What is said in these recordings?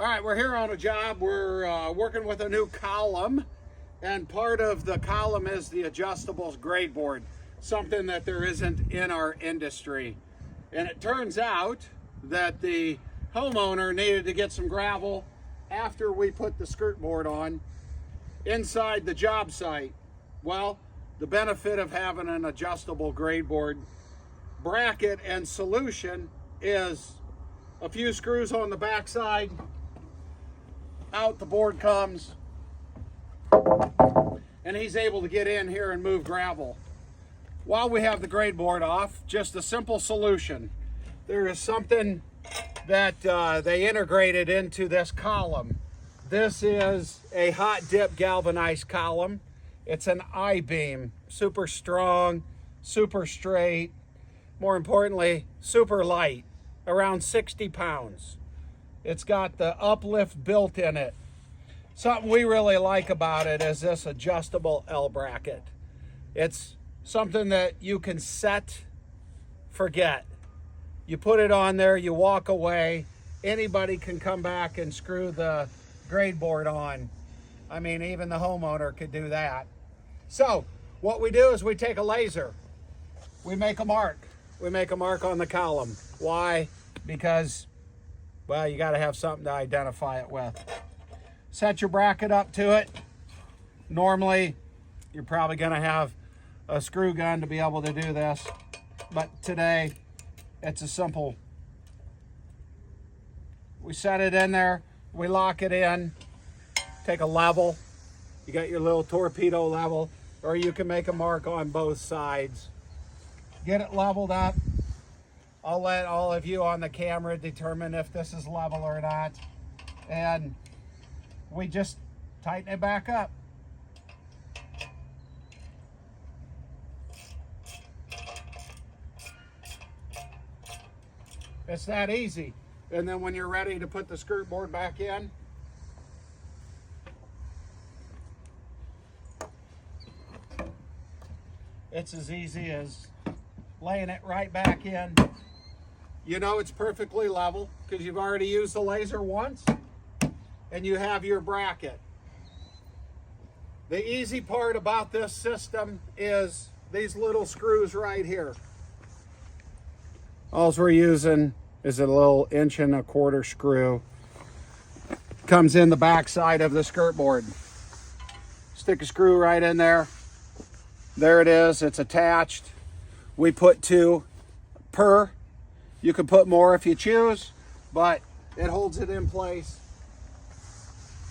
All right, we're here on a job. We're working with a new column, and part of the column is the adjustable grade board, something that there isn't in our industry. And it turns out that the homeowner needed to get some gravel after we put the skirt board on inside the job site. Well, the benefit of having an adjustable grade board bracket and solution is a few screws on the back side, out the board comes, and he's able to get in here and move gravel. While we have the grade board off, just a simple solution. There is something that they integrated into this column. This is a hot dip galvanized column. It's an I-beam, super strong, super straight, more importantly, super light, around 60 pounds. It's got the uplift built in it. Something we really like about it is this adjustable L bracket. It's something that you can set, forget. You put it on there, you walk away, anybody can come back and screw the grade board on. I mean, even the homeowner could do that. So what we do is we take a laser, we make a mark. We make a mark on the column. Why? Because, well, you got to have something to identify it with. Set your bracket up to it. Normally, you're probably going to have a screw gun to be able to do this, but today it's a simple. We set it in there, we lock it in, take a level. You got your little torpedo level, or you can make a mark on both sides. Get it leveled up. I'll let all of you on the camera determine if this is level or not. And we just tighten it back up. It's that easy. And then when you're ready to put the skirt board back in, it's as easy as laying it right back in. You know it's perfectly level because you've already used the laser once and you have your bracket. The easy part about this system is these little screws right here. All we're using is a little 1¼ screw. Comes in the back side of the skirt board. Stick a screw right in there. There it is, it's attached. We put 2 per. You can put more if you choose, but it holds it in place.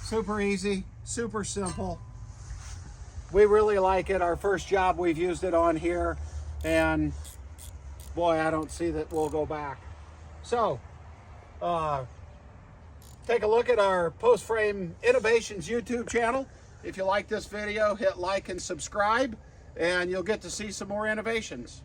Super easy, super simple. We really like it. Our first job we've used it on here, and boy, I don't see that we'll go back. So, take a look at our Post Frame Innovations YouTube channel. If you like this video, hit like and subscribe, and you'll get to see some more innovations.